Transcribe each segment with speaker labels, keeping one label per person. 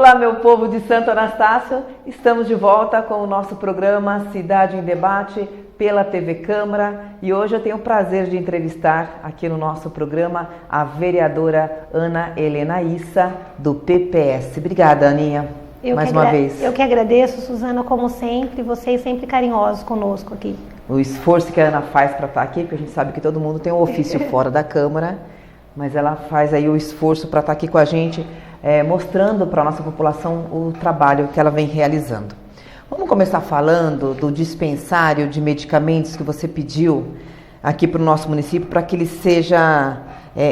Speaker 1: Olá, meu povo de Santo Anastácio, estamos de volta com o nosso programa Cidade em Debate pela TV Câmara e hoje eu tenho o prazer de entrevistar aqui no nosso programa a vereadora Ana Helena Issa, do PPS. Obrigada, Aninha, mais uma vez.
Speaker 2: Eu que agradeço, Suzana, como sempre, vocês sempre carinhosos conosco aqui.
Speaker 1: O esforço que a Ana faz para estar aqui, porque a gente sabe que todo mundo tem um ofício fora da Câmara, mas ela faz aí o esforço para estar aqui com a gente, mostrando para a nossa população o trabalho que ela vem realizando. Vamos começar falando do dispensário de medicamentos que você pediu aqui para o nosso município, para que ele seja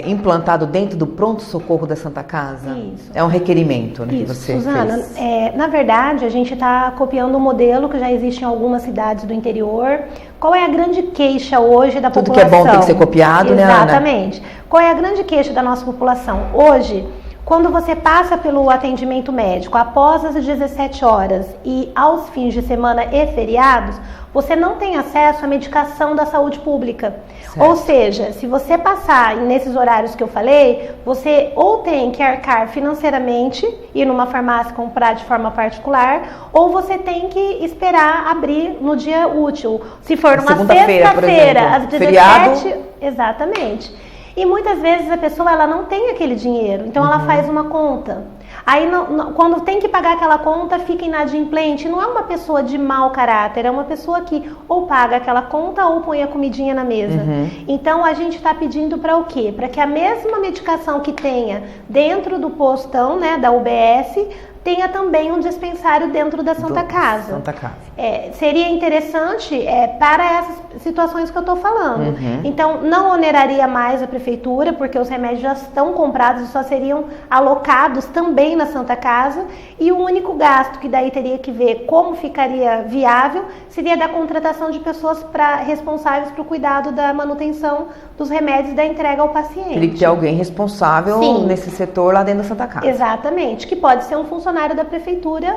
Speaker 1: implantado dentro do pronto-socorro da Santa Casa? Isso. É um requerimento, né, que você
Speaker 2: Suzana,
Speaker 1: fez.
Speaker 2: Na verdade, a gente está copiando um modelo que já existe em algumas cidades do interior. Qual é a grande queixa hoje da população?
Speaker 1: Tudo que é bom tem que ser copiado, né, Ana?
Speaker 2: Exatamente. Qual é a grande queixa da nossa população? Hoje, quando você passa pelo atendimento médico após as 17 horas e aos fins de semana e feriados, você não tem acesso à medicação da saúde pública. Certo. Ou seja, se você passar nesses horários que eu falei, você ou tem que arcar financeiramente, ir numa farmácia comprar de forma particular, ou você tem que esperar abrir no dia útil. Se for numa sexta-feira, às 17, feriado. Exatamente. E muitas vezes a pessoa ela não tem aquele dinheiro, então ela faz uma conta. Aí quando tem que pagar aquela conta, fica inadimplente. Não é uma pessoa de mau caráter, é uma pessoa que ou paga aquela conta ou põe a comidinha na mesa. Então a gente está pedindo para o quê? Para que a mesma medicação que tenha dentro do postão, né, da UBS, tenha também um dispensário dentro da Santa Casa.
Speaker 1: Santa Casa.
Speaker 2: Seria interessante para essas situações que eu estou falando. Então, não oneraria mais a prefeitura, porque os remédios já estão comprados e só seriam alocados também na Santa Casa. E o único gasto que daí teria que ver como ficaria viável seria da contratação de pessoas responsáveis para o cuidado da manutenção dos remédios e da entrega ao paciente.
Speaker 1: Teria que ter alguém responsável nesse setor lá dentro da Santa Casa.
Speaker 2: Exatamente, que pode ser um funcionário da prefeitura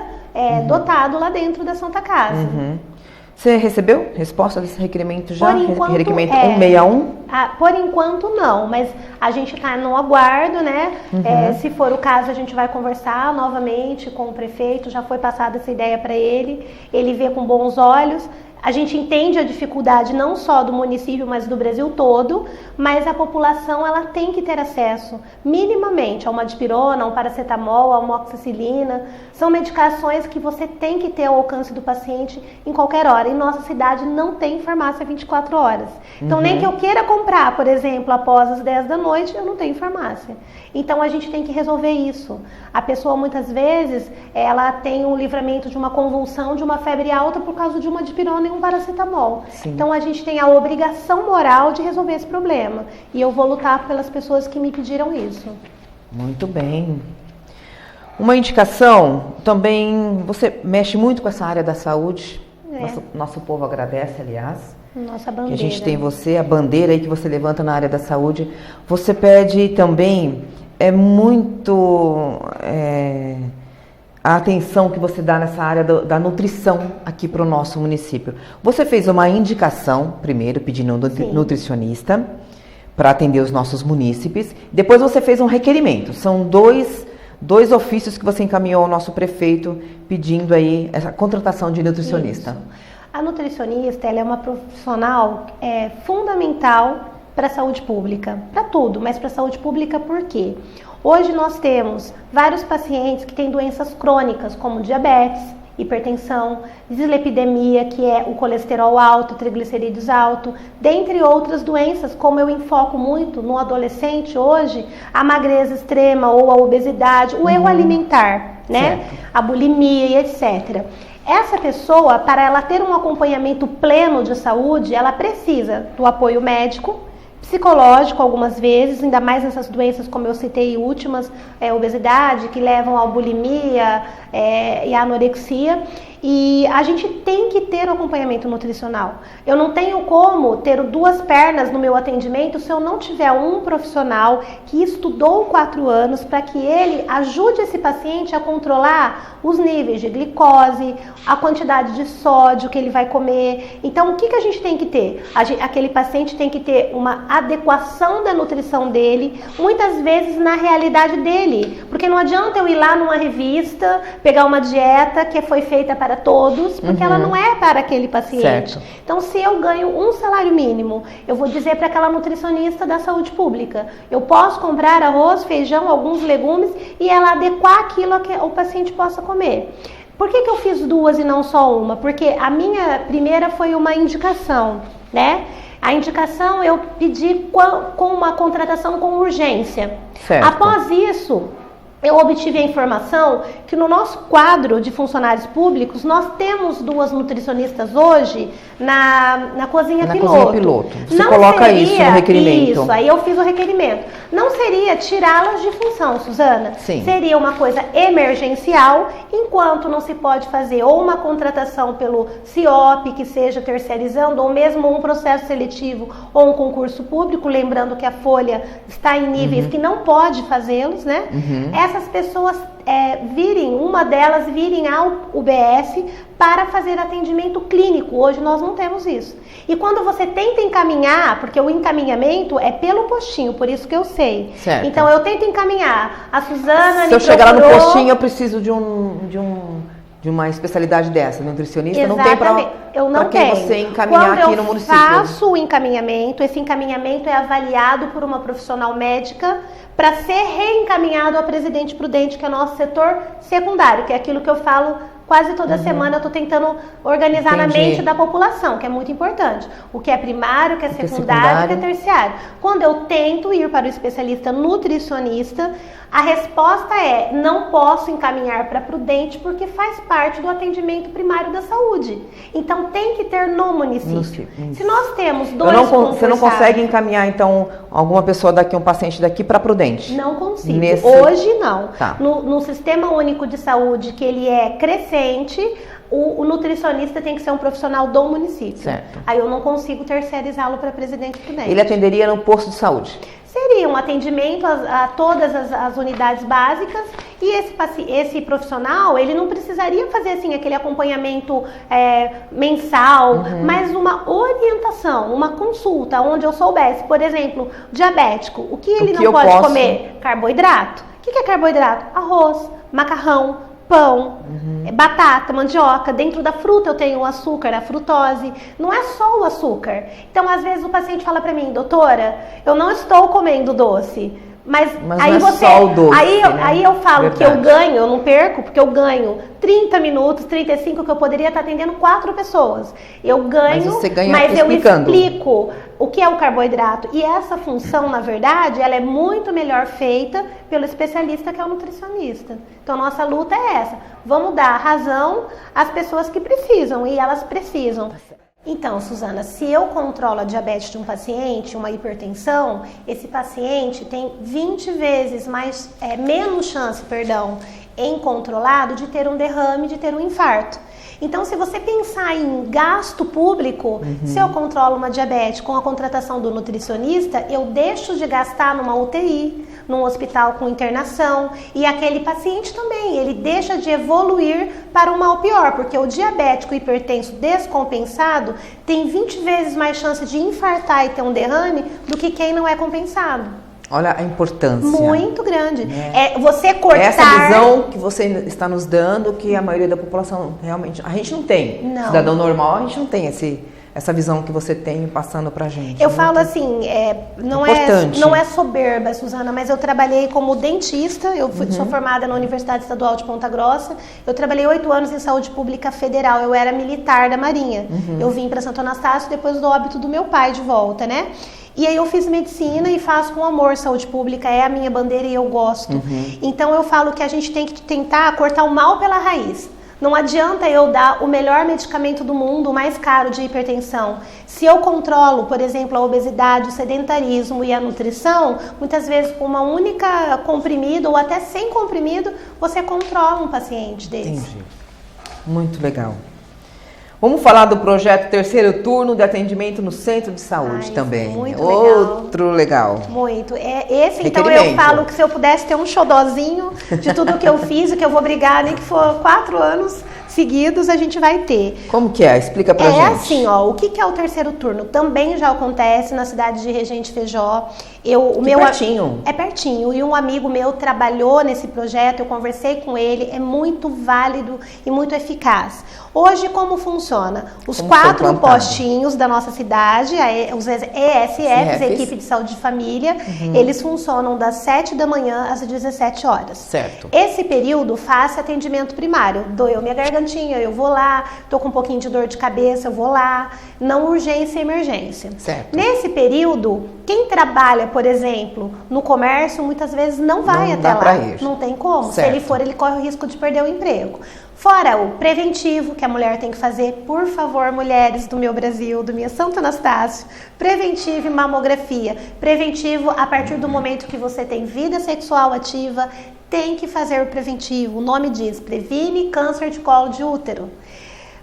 Speaker 2: dotado lá dentro da Santa Casa.
Speaker 1: Você recebeu resposta desse requerimento já?
Speaker 2: Por enquanto,
Speaker 1: requerimento 161?
Speaker 2: Por enquanto não, mas a gente está no aguardo, né? Se for o caso, a gente vai conversar novamente com o prefeito, já foi passada essa ideia para ele vê com bons olhos. A gente entende a dificuldade não só do município, mas do Brasil todo, mas a população ela tem que ter acesso minimamente a uma dipirona, a um paracetamol, a uma amoxicilina. São medicações que você tem que ter ao alcance do paciente em qualquer hora. E nossa cidade não tem farmácia 24 horas. Então, nem que eu queira comprar, por exemplo, após as 10 da noite, eu não tenho farmácia. Então, a gente tem que resolver isso. A pessoa, muitas vezes, ela tem um livramento de uma convulsão, de uma febre alta por causa de uma dipirona e um paracetamol. Sim. Então, a gente tem a obrigação moral de resolver esse problema. E eu vou lutar pelas pessoas que me pediram isso.
Speaker 1: Muito bem. Uma indicação, também, você mexe muito com essa área da saúde. Nosso povo agradece, aliás.
Speaker 2: Nossa bandeira.
Speaker 1: Que a gente tem você, a bandeira aí que você levanta na área da saúde. Você pede também, a atenção que você dá nessa área da nutrição aqui para o nosso município. Você fez uma indicação, primeiro, pedindo um nutricionista para atender os nossos munícipes. Depois você fez um requerimento. São dois ofícios que você encaminhou ao nosso prefeito pedindo aí essa contratação de nutricionista.
Speaker 2: Isso. A nutricionista ela é uma profissional fundamental para a saúde pública, para tudo, mas para a saúde pública por quê? Hoje nós temos vários pacientes que têm doenças crônicas, como diabetes, hipertensão, dislipidemia, que é o colesterol alto, triglicerídeos alto, dentre outras doenças, como eu enfoco muito no adolescente hoje, a magreza extrema ou a obesidade, o erro alimentar, né? Certo. A bulimia e etc. Essa pessoa, para ela ter um acompanhamento pleno de saúde, ela precisa do apoio médico, psicológico algumas vezes, ainda mais nessas doenças como eu citei últimas, obesidade, que levam à bulimia e à anorexia. E a gente tem que ter um acompanhamento nutricional. Eu não tenho como ter 2 pernas no meu atendimento se eu não tiver um profissional que estudou 4 anos para que ele ajude esse paciente a controlar os níveis de glicose, a quantidade de sódio que ele vai comer. Então, o que a gente tem que ter? Aquele paciente tem que ter uma adequação da nutrição dele, muitas vezes na realidade dele. Porque não adianta eu ir lá numa revista, pegar uma dieta que foi feita para todos, porque ela não é para aquele paciente.
Speaker 1: Certo.
Speaker 2: Então, se eu ganho um salário mínimo, eu vou dizer para aquela nutricionista da saúde pública, eu posso comprar arroz, feijão, alguns legumes e ela adequar aquilo que o paciente possa comer. Por que eu fiz 2 e não só uma? Porque a minha primeira foi uma indicação, né? A indicação eu pedi com uma contratação com urgência.
Speaker 1: Certo.
Speaker 2: Após isso, eu obtive a informação que no nosso quadro de funcionários públicos, nós temos 2 nutricionistas hoje na cozinha piloto.
Speaker 1: Cozinha piloto. Você
Speaker 2: não
Speaker 1: coloca
Speaker 2: seria,
Speaker 1: isso no requerimento.
Speaker 2: Isso, aí eu fiz o requerimento. Não seria tirá-las de função, Suzana.
Speaker 1: Sim.
Speaker 2: Seria uma coisa emergencial, enquanto não se pode fazer ou uma contratação pelo CIOP, que seja terceirizando, ou mesmo um processo seletivo ou um concurso público, lembrando que a folha está em níveis que não pode fazê-los, né? Essas pessoas uma delas virem ao UBS para fazer atendimento clínico. Hoje nós não temos isso. E quando você tenta encaminhar, porque o encaminhamento é pelo postinho, por isso que eu sei.
Speaker 1: Certo.
Speaker 2: Então eu tento encaminhar. A Suzana
Speaker 1: Se eu chegar lá no postinho, eu preciso de uma especialidade dessa, nutricionista.
Speaker 2: Exatamente.
Speaker 1: Não tem para quem você encaminhar aqui no município.
Speaker 2: Quando eu faço o encaminhamento, esse encaminhamento é avaliado por uma profissional médica para ser reencaminhado ao presidente Prudente, que é o nosso setor secundário, que é aquilo que eu falo quase toda semana. Eu estou tentando organizar na mente da população, que é muito importante. O que é primário, o que é secundário, o que é terciário. Quando eu tento ir para o especialista nutricionista, a resposta é: não posso encaminhar para Prudente porque faz parte do atendimento primário da saúde. Então tem que ter no município. Se nós temos 2
Speaker 1: Você não consegue encaminhar, então, alguma pessoa daqui, um paciente daqui para Prudente?
Speaker 2: Não consigo. Hoje não.
Speaker 1: Tá.
Speaker 2: No Sistema Único de Saúde, que ele é crescente, o nutricionista tem que ser um profissional do município.
Speaker 1: Certo.
Speaker 2: Aí eu não consigo terceirizá-lo para Presidente Prudente.
Speaker 1: Ele atenderia no posto de saúde?
Speaker 2: Seria um atendimento a todas as unidades básicas, e esse profissional, ele não precisaria fazer assim aquele acompanhamento mensal, mas uma orientação, uma consulta, onde eu soubesse, por exemplo, diabético, o que ele não pode comer? Carboidrato. O que é carboidrato? Arroz, macarrão, pão, batata, mandioca. Dentro da fruta eu tenho o açúcar, a frutose. Não é só o açúcar. Então, às vezes o paciente fala para mim: doutora, eu não estou comendo doce. Mas aí
Speaker 1: não é só o doce,
Speaker 2: aí eu falo
Speaker 1: Verdade.
Speaker 2: que eu ganho, eu não perco, porque eu ganho 30 minutos, 35, que eu poderia estar atendendo 4 pessoas. Eu ganho,
Speaker 1: mas você ganha
Speaker 2: mas eu
Speaker 1: explicando.
Speaker 2: Explico o que é o carboidrato. E essa função, na verdade, ela é muito melhor feita pelo especialista, que é o nutricionista. Então, nossa luta é essa. Vamos dar razão às pessoas que precisam, e elas precisam. Então, Suzana, se eu controlo a diabetes de um paciente, uma hipertensão, esse paciente tem 20 vezes menos chance, em controlado, de ter um derrame, de ter um infarto. Então, se você pensar em gasto público, se eu controlo uma diabetes com a contratação do nutricionista, eu deixo de gastar numa UTI, num hospital com internação, e aquele paciente também, ele deixa de evoluir para um mal pior, porque o diabético hipertenso descompensado tem 20 vezes mais chance de infartar e ter um derrame do que quem não é compensado.
Speaker 1: Olha a importância.
Speaker 2: Muito grande. Você cortar...
Speaker 1: Essa visão que você está nos dando, que a maioria da população realmente... A gente não tem.
Speaker 2: Não.
Speaker 1: Cidadão normal, a gente não tem essa visão que você tem passando pra gente.
Speaker 2: Eu falo assim, não é soberba, Suzana, mas eu trabalhei como dentista, sou formada na Universidade Estadual de Ponta Grossa, eu trabalhei 8 anos em saúde pública federal, eu era militar da Marinha. Eu vim para Santo Anastácio depois do óbito do meu pai de volta, né? E aí eu fiz medicina e faço com amor saúde pública, é a minha bandeira e eu gosto. Então eu falo que a gente tem que tentar cortar o mal pela raiz. Não adianta eu dar o melhor medicamento do mundo, o mais caro de hipertensão. Se eu controlo, por exemplo, a obesidade, o sedentarismo e a nutrição, muitas vezes com uma única comprimido ou até sem comprimido, você controla um paciente desse.
Speaker 1: Entendi. Muito legal. Vamos falar do projeto Terceiro Turno de Atendimento no Centro de Saúde também.
Speaker 2: Muito
Speaker 1: Outro legal.
Speaker 2: Muito. Esse, então, eu falo que se eu pudesse ter um xodózinho de tudo que eu fiz, o que eu vou brigar, nem que for 4 anos seguidos, a gente vai ter.
Speaker 1: Como que é? Explica pra gente.
Speaker 2: É assim, ó, o que é o terceiro turno? Também já acontece na cidade de Regente Feijó.
Speaker 1: Pertinho.
Speaker 2: É pertinho. E um amigo meu trabalhou nesse projeto, eu conversei com ele, é muito válido e muito eficaz. Hoje, como funciona? Os 4 postinhos da nossa cidade, os ESFs, Equipe de Saúde de Família, eles funcionam das 7 da manhã às 17 horas.
Speaker 1: Certo.
Speaker 2: Esse período faço atendimento primário. Doeu minha gargantinha, eu vou lá. Tô com um pouquinho de dor de cabeça, eu vou lá. Não urgência e emergência.
Speaker 1: Certo.
Speaker 2: Nesse período, quem trabalha, por exemplo, no comércio, muitas vezes não vai até lá. Não tem como.
Speaker 1: Certo.
Speaker 2: Se ele for, ele corre o risco de perder o emprego. Fora o preventivo, que a mulher tem que fazer, por favor, mulheres do meu Brasil, do minha Santo Anastácio, preventivo e mamografia. Preventivo, a partir do momento que você tem vida sexual ativa, tem que fazer o preventivo. O nome diz, previne câncer de colo de útero.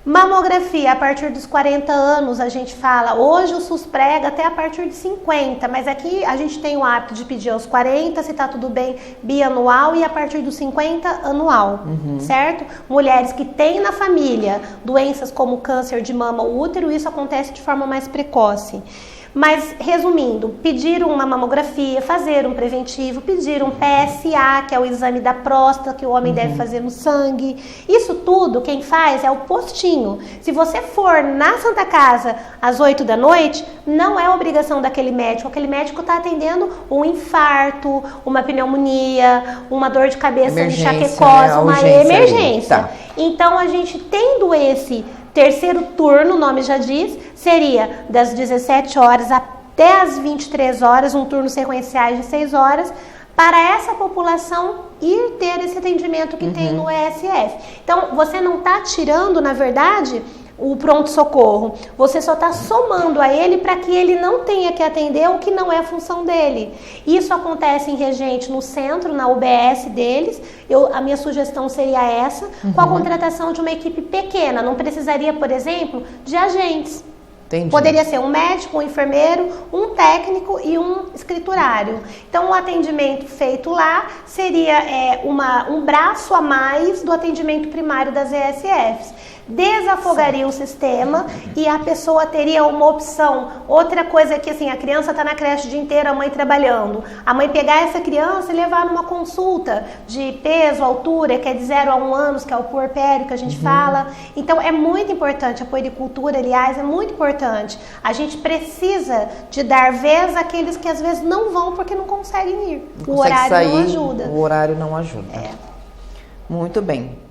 Speaker 2: Mamografia, a partir dos 40 anos, a gente fala, hoje o SUS prega até a partir de 50, mas aqui a gente tem o hábito de pedir aos 40, se tá tudo bem, bianual, e a partir dos 50, anual, certo? Mulheres que têm na família doenças como câncer de mama ou útero, isso acontece de forma mais precoce. Mas, resumindo, pedir uma mamografia, fazer um preventivo, pedir um PSA, que é o exame da próstata que o homem deve fazer no sangue. Isso tudo, quem faz é o postinho. Se você for na Santa Casa às 8 da noite, não é obrigação daquele médico. Aquele médico está atendendo um infarto, uma pneumonia, uma dor de cabeça, uma enxaquecose,
Speaker 1: né?
Speaker 2: uma emergência. Tá. Então, a gente tendo esse terceiro turno, o nome já diz, seria das 17 horas até as 23 horas, um turno sequenciais de 6 horas, para essa população ir ter esse atendimento que tem no ESF. Então, você não está tirando, na verdade, o pronto-socorro, você só está somando a ele para que ele não tenha que atender o que não é a função dele. Isso acontece em Regente, no centro, na UBS deles. A minha sugestão seria essa, com a contratação de uma equipe pequena. Não precisaria, por exemplo, de agentes. Entendi. Poderia ser um médico, um enfermeiro, um técnico e um escriturário. Então, o atendimento feito lá seria um braço a mais do atendimento primário das ESFs. Desafogaria o sistema e a pessoa teria uma opção. Outra coisa é que assim, a criança está na creche o dia inteiro, a mãe trabalhando. A mãe pegar essa criança e levar numa consulta de peso, altura, que é de 0 a 1 anos, que é o puerpério que a gente fala. Então é muito importante, a puericultura, aliás, é muito importante. A gente precisa de dar vez àqueles que às vezes não vão porque não conseguem ir. O horário não ajuda.
Speaker 1: O horário não ajuda. Muito bem.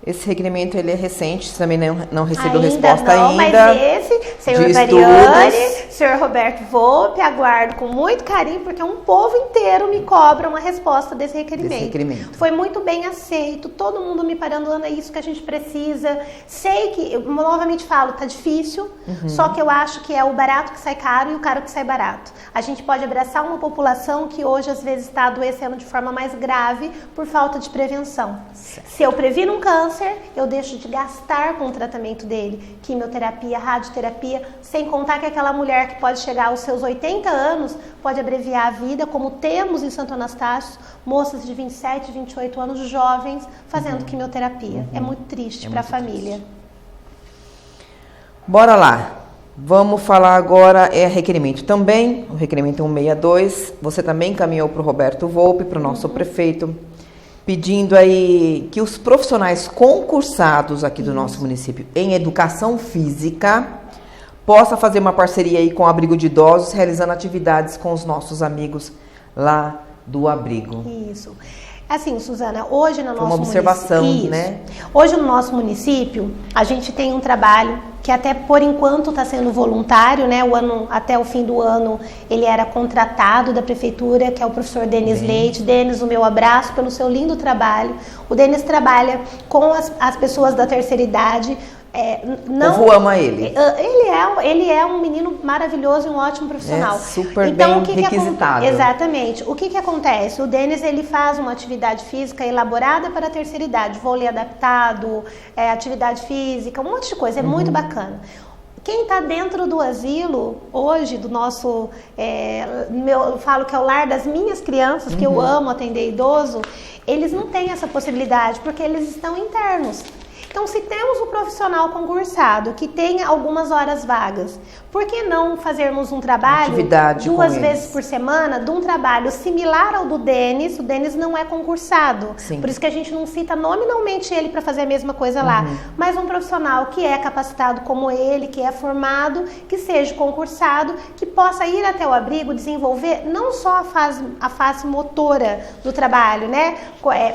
Speaker 1: Esse requerimento ele é recente, também não recebeu resposta ainda.
Speaker 2: Mas esse, senhor Variani, senhor Roberto Volpe, aguardo com muito carinho, porque um povo inteiro me cobra uma resposta desse requerimento. Foi muito bem aceito, todo mundo me parando, Ana, é isso que a gente precisa. Sei que, eu novamente falo, tá difícil, só que eu acho que é o barato que sai caro e o caro que sai barato. A gente pode abraçar uma população que hoje às vezes está adoecendo de forma mais grave por falta de prevenção. Certo. Se eu previno um câncer, eu deixo de gastar com o tratamento dele, quimioterapia, radioterapia, sem contar que aquela mulher que pode chegar aos seus 80 anos pode abreviar a vida, como temos em Santo Anastácio, moças de 27, 28 anos, jovens, fazendo quimioterapia. É muito triste para a família. Triste.
Speaker 1: Bora lá. Vamos falar agora, requerimento também, o requerimento 162, você também encaminhou para o Roberto Volpe, para o nosso prefeito, pedindo aí que os profissionais concursados aqui do nosso município em educação física possa fazer uma parceria aí com o abrigo de idosos, realizando atividades com os nossos amigos lá do abrigo.
Speaker 2: Isso. Assim, Suzana, hoje no nosso
Speaker 1: uma observação,
Speaker 2: município,
Speaker 1: né?
Speaker 2: Hoje no nosso município, a gente tem um trabalho que até por enquanto está sendo voluntário, né? Até o fim do ano ele era contratado da prefeitura, que é o professor Denis Leite. Denis, o meu abraço pelo seu lindo trabalho. O Denis trabalha com as pessoas da terceira idade,
Speaker 1: O povo ama ele.
Speaker 2: Ele é um menino maravilhoso e um ótimo profissional.
Speaker 1: Super bem requisitado.
Speaker 2: Exatamente. O que acontece? O Denis, ele faz uma atividade física elaborada para a terceira idade. Vôlei adaptado, atividade física, um monte de coisa. É muito bacana. Quem está dentro do asilo hoje, do nosso, eu falo que é o lar das minhas crianças, que eu amo atender idoso, eles não têm essa possibilidade, porque eles estão internos. Então, se temos um profissional concursado que tem algumas horas vagas, por que não fazermos um trabalho duas vezes por semana, de um trabalho similar ao do Denis? O Denis não é concursado, por isso que a gente não cita nominalmente ele para fazer a mesma coisa lá, mas um profissional que é capacitado como ele, que é formado, que seja concursado, que possa ir até o abrigo, desenvolver não só a fase motora do trabalho, né?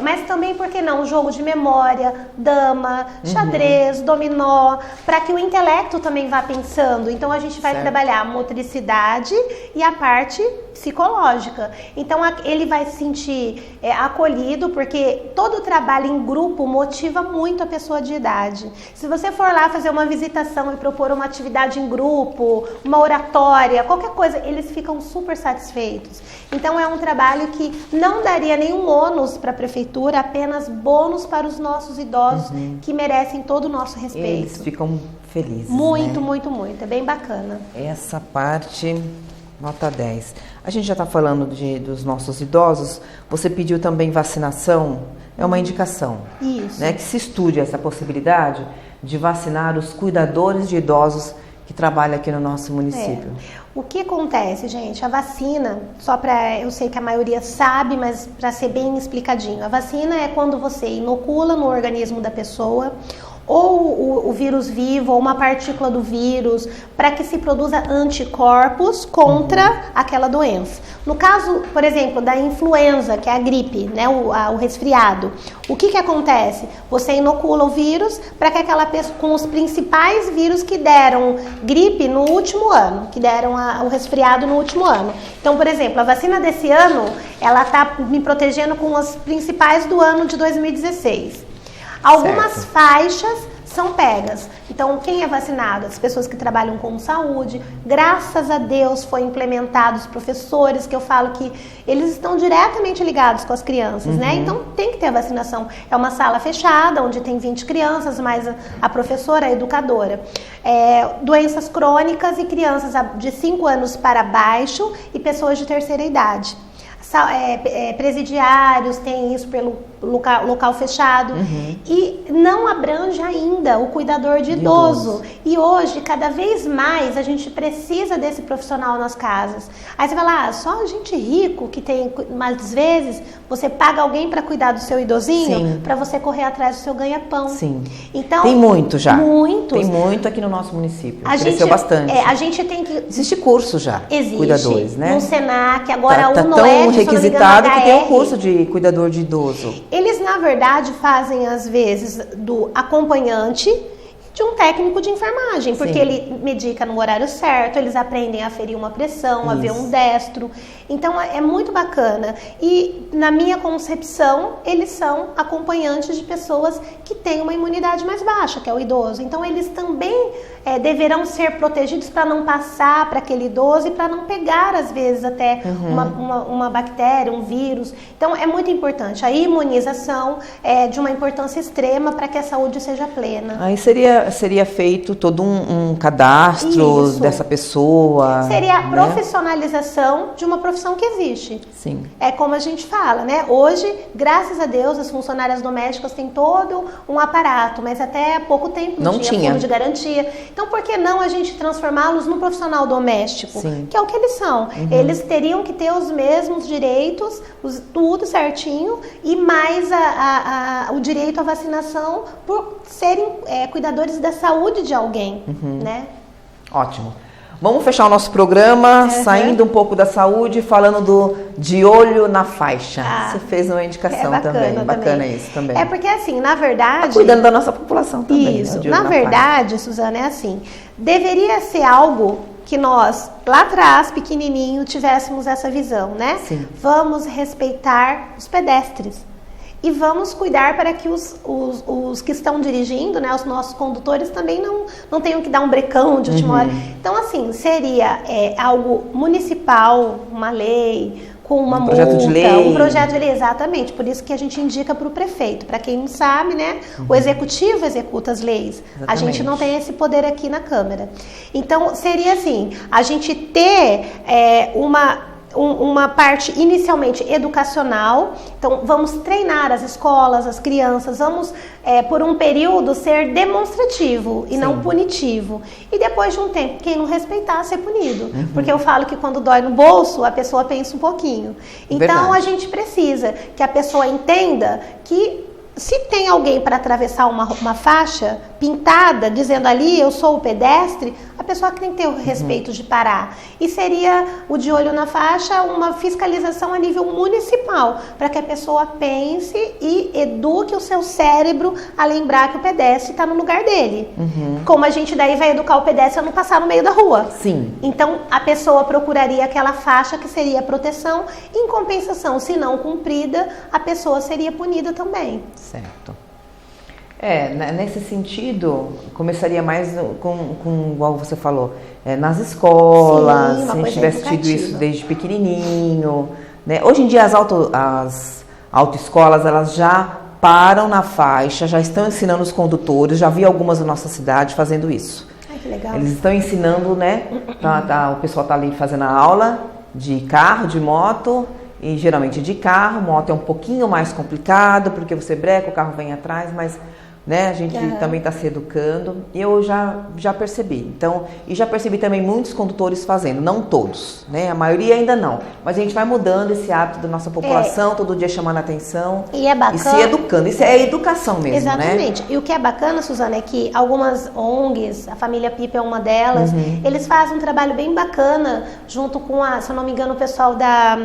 Speaker 2: Mas também, por que não, jogo de memória, dama, xadrez, dominó, para que o intelecto também vá pensando. Então a gente vai trabalhar a motricidade e a parte psicológica. Então ele vai se sentir acolhido, porque todo trabalho em grupo motiva muito a pessoa de idade. Se você for lá fazer uma visitação e propor uma atividade em grupo, uma oratória, qualquer coisa, eles ficam super satisfeitos. Então é um trabalho que não daria nenhum ônus para a prefeitura, apenas bônus para os nossos idosos que merecem todo o nosso respeito.
Speaker 1: Eles ficam felizes.
Speaker 2: Muito,
Speaker 1: né?
Speaker 2: muito. É bem bacana.
Speaker 1: Essa parte, nota 10. A gente já está falando dos nossos idosos. Você pediu também vacinação. É uma indicação.
Speaker 2: Isso.
Speaker 1: Né, que se estude essa possibilidade de vacinar os cuidadores de idosos que trabalham aqui no nosso município.
Speaker 2: O que acontece, gente? A vacina, eu sei que a maioria sabe, mas para ser bem explicadinho, a vacina é quando você inocula no organismo da pessoa ou o vírus vivo ou uma partícula do vírus para que se produza anticorpos contra aquela doença. No caso, por exemplo, da influenza, que é a gripe, né, o resfriado, o que acontece? Você inocula o vírus para que aquela pessoa, com os principais vírus que deram gripe no último ano, que deram o resfriado no último ano. Então, por exemplo, a vacina desse ano, ela está me protegendo com as principais do ano de 2016. Algumas faixas são pegas. Então, quem é vacinado? As pessoas que trabalham com saúde. Graças a Deus foi implementado os professores, que eu falo que eles estão diretamente ligados com as crianças, né? Então, tem que ter a vacinação. É uma sala fechada, onde tem 20 crianças, mais a professora, a educadora. Doenças crônicas e crianças de 5 anos para baixo e pessoas de terceira idade. Presidiários tem isso pelo local fechado e não abrange ainda o cuidador de idoso. E hoje, cada vez mais, a gente precisa desse profissional nas casas. Aí você vai lá, só gente rico que tem, mas às vezes você paga alguém para cuidar do seu idosinho para você correr atrás do seu ganha-pão.
Speaker 1: Sim.
Speaker 2: Então,
Speaker 1: tem muito já.
Speaker 2: Muitos.
Speaker 1: Tem muito aqui no nosso município. Cresceu bastante.
Speaker 2: A gente tem que...
Speaker 1: Existe curso já.
Speaker 2: Existe.
Speaker 1: Cuidadores, né?
Speaker 2: No Senac, agora
Speaker 1: tá
Speaker 2: o
Speaker 1: tão requisitado que tem um curso de cuidador de idoso.
Speaker 2: Eles, na verdade, fazem, às vezes, do acompanhante de um técnico de enfermagem, porque ele medica no horário certo, eles aprendem a aferir uma pressão, a ver um destro. Então, é muito bacana. E, na minha concepção, eles são acompanhantes de pessoas que têm uma imunidade mais baixa, que é o idoso. Então, eles também deverão ser protegidos para não passar para aquele idoso e para não pegar, às vezes, até uma bactéria, um vírus. Então, é muito importante. A imunização é de uma importância extrema para que a saúde seja plena.
Speaker 1: Aí seria feito todo um cadastro dessa pessoa.
Speaker 2: Seria a profissionalização de uma profissão que existe.
Speaker 1: Sim.
Speaker 2: É como a gente fala, né? Hoje, graças a Deus, as funcionárias domésticas têm todo um aparato, mas até pouco tempo não tinha fundo de garantia. Então, por que não a gente transformá-los num profissional doméstico?
Speaker 1: Sim.
Speaker 2: Que é o que eles são. Eles teriam que ter os mesmos direitos, tudo certinho, e mais o direito à vacinação por serem cuidadores da saúde de alguém, né?
Speaker 1: Ótimo. Vamos fechar o nosso programa, saindo um pouco da saúde, falando de olho na faixa. Você fez uma indicação também. Bacana isso também.
Speaker 2: É porque assim, na verdade...
Speaker 1: Tá cuidando da nossa população também.
Speaker 2: Isso. Na verdade, Suzana, é assim, deveria ser algo que nós, lá atrás, pequenininho, tivéssemos essa visão, né?
Speaker 1: Sim.
Speaker 2: Vamos respeitar os pedestres. e vamos cuidar para que os que estão dirigindo, né, os nossos condutores também não tenham que dar um brecão de última hora. Então, assim, seria algo municipal, uma lei, com uma multa,
Speaker 1: projeto de lei.
Speaker 2: Um projeto de lei, exatamente. Por isso que a gente indica para o prefeito. Para quem não sabe, né, o executivo executa as leis.
Speaker 1: Exatamente.
Speaker 2: A gente não tem esse poder aqui na Câmara. Então, seria assim, a gente ter uma parte inicialmente educacional. Então, vamos treinar as escolas, as crianças, vamos por um período ser demonstrativo e não punitivo. E depois de um tempo, quem não respeitar, ser punido. Porque eu falo que quando dói no bolso, a pessoa pensa um pouquinho. Então,
Speaker 1: Verdade.
Speaker 2: a gente precisa que a pessoa entenda que se tem alguém para atravessar uma faixa pintada, dizendo ali, eu sou o pedestre, a pessoa tem que ter o respeito de parar. E seria o de olho na faixa uma fiscalização a nível municipal, para que a pessoa pense e eduque o seu cérebro a lembrar que o pedestre está no lugar dele. Como a gente daí vai educar o pedestre a não passar no meio da rua.
Speaker 1: Sim.
Speaker 2: Então, a pessoa procuraria aquela faixa que seria a proteção. Em compensação, se não cumprida, a pessoa seria punida também.
Speaker 1: Certo. Nesse sentido, começaria mais com igual você falou, nas escolas,
Speaker 2: Sim, uma
Speaker 1: se a gente
Speaker 2: coisa
Speaker 1: tivesse tido
Speaker 2: educativa.
Speaker 1: isso desde pequenininho, né? Hoje em dia as autoescolas, elas já param na faixa, já estão ensinando os condutores, já vi algumas na nossa cidade fazendo isso.
Speaker 2: Ai, que legal.
Speaker 1: Eles estão ensinando, né? O pessoal está ali fazendo a aula de carro, de moto, e geralmente de carro. Moto é um pouquinho mais complicado, porque você breca, o carro vem atrás, mas né, a gente também está se educando. Eu já percebi. Então, e já percebi também muitos condutores fazendo, não todos, né? A maioria ainda não. Mas a gente vai mudando esse hábito da nossa população, todo dia chamando a atenção.
Speaker 2: E é bacana.
Speaker 1: E se educando. Isso é educação mesmo,
Speaker 2: Exatamente.
Speaker 1: né?
Speaker 2: E o que é bacana, Suzana, é que algumas ONGs, a família Pipa é uma delas, eles fazem um trabalho bem bacana junto com se eu não me engano, o pessoal da...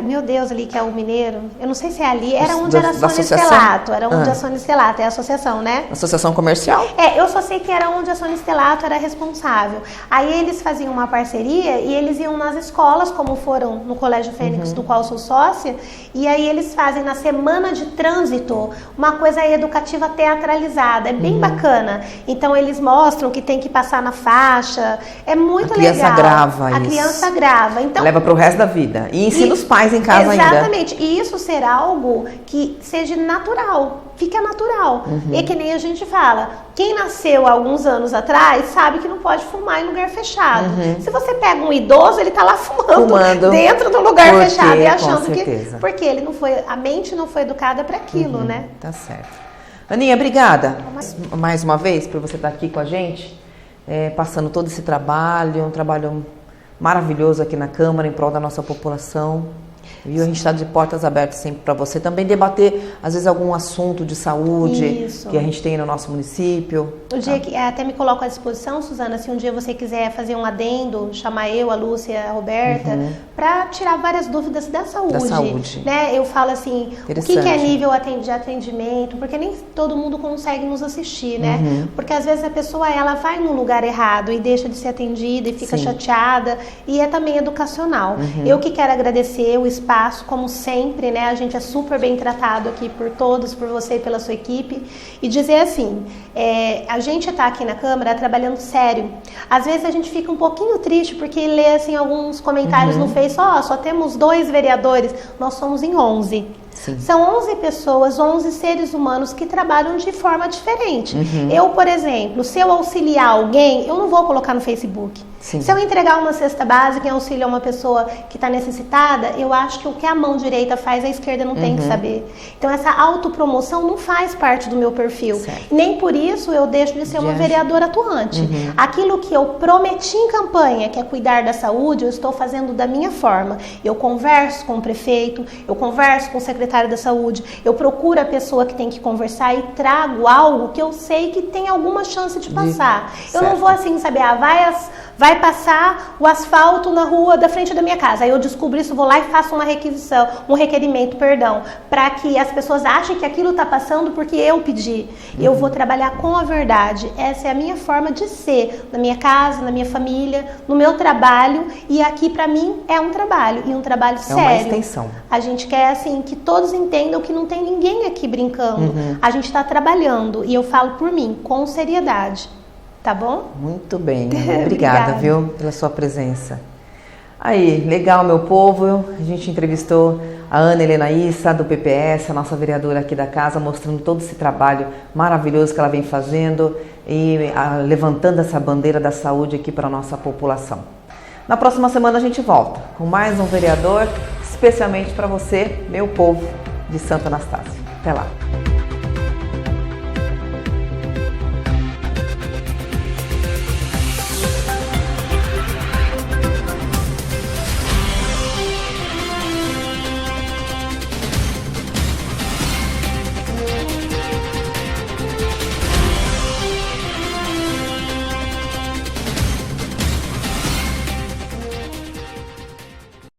Speaker 2: meu Deus, ali que é o mineiro, eu não sei se é ali, era onde era a Sônia Estelato, era onde a Sônia Estelato, é a associação, né?
Speaker 1: Associação comercial?
Speaker 2: Eu só sei que era onde a Sônia Estelato era responsável. Aí eles faziam uma parceria e eles iam nas escolas, como foram no Colégio Fênix, do qual eu sou sócia, e aí eles fazem na semana de trânsito uma coisa educativa teatralizada, é bem bacana. Então eles mostram que tem que passar na faixa, é muito legal.
Speaker 1: A criança grava isso.
Speaker 2: A criança grava. Então,
Speaker 1: leva pro resto da vida. E ensina os pais em casa ainda.
Speaker 2: Exatamente. E isso ser algo que seja natural, fica natural. E que nem a gente fala, quem nasceu há alguns anos atrás sabe que não pode fumar em lugar fechado. Se você pega um idoso, ele tá lá fumando dentro do lugar fechado e achando que... Porque ele não foi, a mente não foi educada para aquilo, né?
Speaker 1: Tá certo. Aninha, obrigada mais uma vez por você estar aqui com a gente, passando todo esse trabalho, um trabalho maravilhoso aqui na Câmara em prol da nossa população. Viu? A gente está de portas abertas sempre para você também debater, às vezes, algum assunto de saúde que a gente tem no nosso município.
Speaker 2: O dia que até me coloco à disposição, Suzana, se um dia você quiser fazer um adendo, chamar eu, a Lúcia, a Roberta, para tirar várias dúvidas da saúde. Da saúde. Né? Eu falo assim, o que é nível de atendimento, porque nem todo mundo consegue nos assistir, né? Porque às vezes a pessoa ela vai num lugar errado e deixa de ser atendida e fica chateada, e é também educacional. Eu que quero agradecer o espaço, como sempre, né? A gente é super bem tratado aqui por todos, por você e pela sua equipe. E dizer assim, a gente está aqui na Câmara trabalhando sério. Às vezes a gente fica um pouquinho triste porque lê assim, alguns comentários no Face, só temos 2 vereadores, nós somos em 11. Sim. São 11 pessoas, 11 seres humanos que trabalham de forma diferente. Eu, por exemplo, se eu auxiliar alguém, eu não vou colocar no Facebook. Sim. Se eu entregar uma cesta básica em auxílio a uma pessoa que está necessitada, eu acho que o que a mão direita faz, a esquerda não tem que saber. Então, essa autopromoção não faz parte do meu perfil. Certo. Nem por isso eu deixo de ser uma vereadora atuante. Aquilo que eu prometi em campanha, que é cuidar da saúde, eu estou fazendo da minha forma. Eu converso com o prefeito, eu converso com o secretário da saúde, eu procuro a pessoa que tem que conversar e trago algo que eu sei que tem alguma chance de passar. Eu não vou assim, saber, vai passar o asfalto na rua da frente da minha casa. Aí eu descubro isso, vou lá e faço uma requisição, um requerimento, para que as pessoas achem que aquilo está passando porque eu pedi. Eu vou trabalhar com a verdade. Essa é a minha forma de ser, na minha casa, na minha família, no meu trabalho. E aqui, para mim, é um trabalho, e um trabalho sério.
Speaker 1: É uma extensão.
Speaker 2: A gente quer, assim, que todos entendam que não tem ninguém aqui brincando. A gente está trabalhando, e eu falo por mim, com seriedade. Tá bom?
Speaker 1: Muito bem. Obrigada, viu, pela sua presença. Aí, legal, meu povo. A gente entrevistou a Ana Helena Issa, do PPS, a nossa vereadora aqui da casa, mostrando todo esse trabalho maravilhoso que ela vem fazendo e levantando essa bandeira da saúde aqui para a nossa população. Na próxima semana a gente volta com mais um vereador, especialmente para você, meu povo de Santo Anastácio. Até lá!